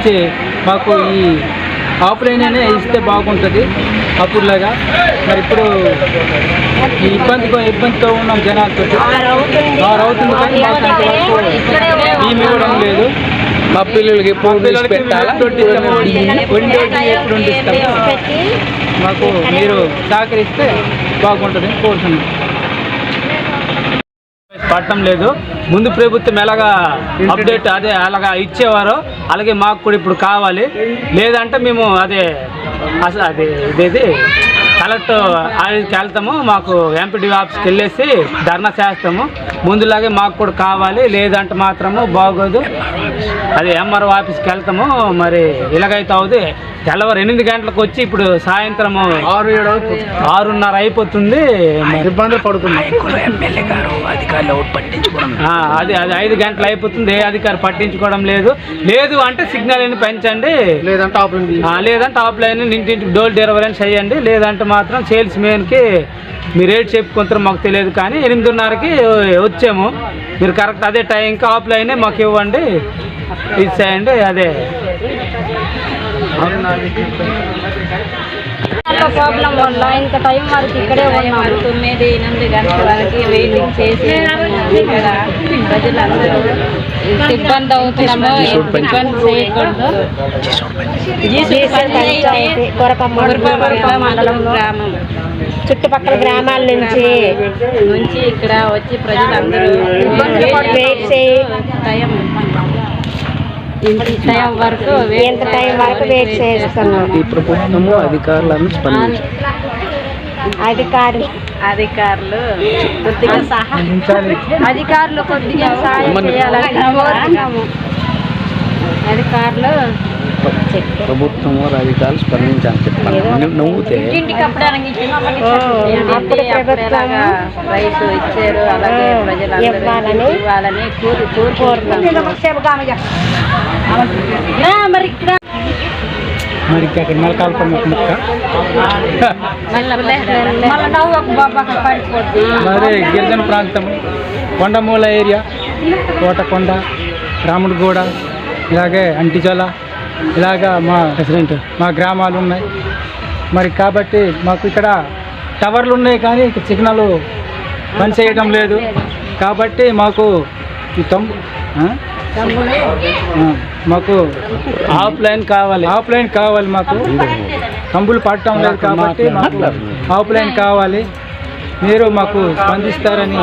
నుంచి మాకు ఈ ఆఫ్లైన్ అనే ఇస్తే బాగుంటుంది అప్పుడులాగా. మరి ఇప్పుడు ఈ ఇబ్బందితో ఉన్నాం జనాలతో. 6 అవుతుంది కానీ మాకు అంతవరకు మేము ఇవ్వడం లేదు. మా పిల్లలకి ఎప్పుడు మాకు మీరు సహకరిస్తే బాగుంటుంది కోరుతున్నాం. పడటం లేదు. ముందు ప్రభుత్వం ఎలాగా అప్డేట్ అదే అలాగా ఇచ్చేవారో అలాగే మాకు కూడా ఇప్పుడు కావాలి. లేదంటే మేము అదే ఇదేది కలెక్టర్ ఆఫీస్కి వెళ్తాము, మాకు ఎంపీడీ ఆఫీస్కి వెళ్ళేసి ధర్నా చేస్తాము. ముందులాగే మాకు కూడా కావాలి, లేదంటే మాత్రము బాగోదు. అది ఎంఆర్ఓ ఆఫీస్కి వెళ్తాము. మరి ఇలాగైతే అవుతుంది. తెల్లవారు 8 గంటలకు వచ్చి ఇప్పుడు సాయంత్రం 6:30 అయిపోతుంది. ఇబ్బందులు పడుతున్నాయి. అది 5 గంటలు అయిపోతుంది. ఏ అధికారి పట్టించుకోవడం లేదు అంటే సిగ్నల్ అని పెంచండి, లేదంటే ఆఫ్లైన్ ఇంటింటికి డోర్ డెలివరీ చేయండి. లేదంటే మాత్రం సేల్స్ మెన్కి మీరు రేట్ చెప్పుకుంటారు మాకు తెలియదు, కానీ 8:30కి వచ్చాము. మీరు కరెక్ట్ అదే టైంకి ఆఫ్లైనే మాకు ఇవ్వండి, ఇచ్చేయండి. అదే ప్రాబ్లం వల్ల ఇంత టైం వరకు ఇక్కడే ఉన్నాము. 9-8 గంటల వరకు వెయిటింగ్ చేసి ఇక్కడ ప్రజలందరూ ఇబ్బంది అవుతున్నాము. ఇబ్బంది చేయకూడదు. మండలం గ్రామం చుట్టుపక్కల గ్రామాల నుంచి ఇక్కడ వచ్చి ప్రజలందరూ టైం వరకు వెయిట్ చేస్తున్నాం. ఈ ప్రభుత్వము అధికారులను అధికారులు కొద్దిగా సాయం చేయాలని కోరుతున్నాము. అధికారులు ప్రభుత్వము అధికారులు స్పందించాలని చెప్పాలి. నవ్వుతే రైతు ఇచ్చారు, అలాగే ప్రజలందరూ ఇవ్వాలని మరి అక్కడ మలకాలపై మరి గిరిజన ప్రాంతం కొండమూల ఏరియా, కోటకొండ, రాముడిగూడ, ఇలాగే అంటిజల, ఇలాగా మా గ్రామాలు ఉన్నాయి. మరి కాబట్టి మాకు ఇక్కడ టవర్లు ఉన్నాయి కానీ సిగ్నల్ పనిచేయడం లేదు. కాబట్టి మాకు ఈ మాకు ఆఫ్లైన్ కావాలి. మాకు కంబులు పడటం లేదు కాబట్టి మాకు ఆఫ్లైన్ కావాలి. మీరు మాకు స్పందిస్తారని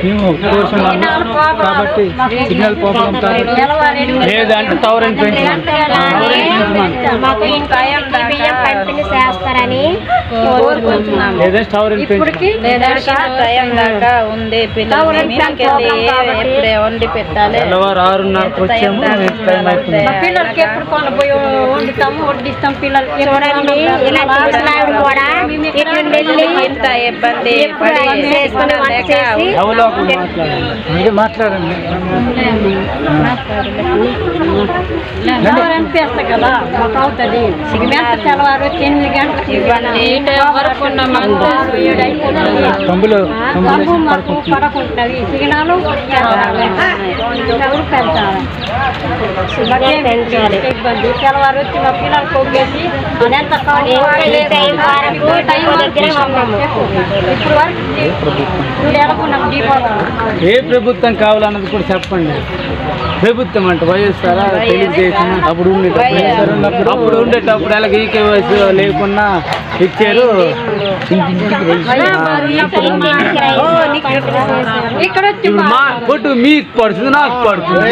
మేము కోరుతున్నాము. కాబట్టి సిగ్నల్ ప్రాబ్లం కాబట్టి లేదంటే టవర్ వండి పెట్టాలి. తెల్లవారు 6:30కి వచ్చాము. పిల్లలకి ఎప్పుడు కొనపోయి వండుతాము, వడ్డిస్తాం. పిల్లలకి ఇబ్బంది మాట్లాడండి. అనిపిస్తా కదా మాకు అవుతుంది. తెల్లవారు 8 గంటలకు ఇవ్వండి. వరకు పడకుంటుంది. సిగ్నల్ పెంచాలి. ఇబ్బంది తెల్లవారు వచ్చి మా పిల్లలు కొగ్గేసి ఇప్పుడు ఏ ప్రభుత్వం కావాలన్నది కూడా చెప్పండి. ప్రభుత్వం అంటే వైఎస్ఆర్ తెలుగుదేశం అప్పుడు ఉండేటప్పుడు అలాగే ఈకే వయసు లేకున్నా ఇచ్చారు. ఇక్కడ మీకు పడుతుంది, నాకు పడుతుంది.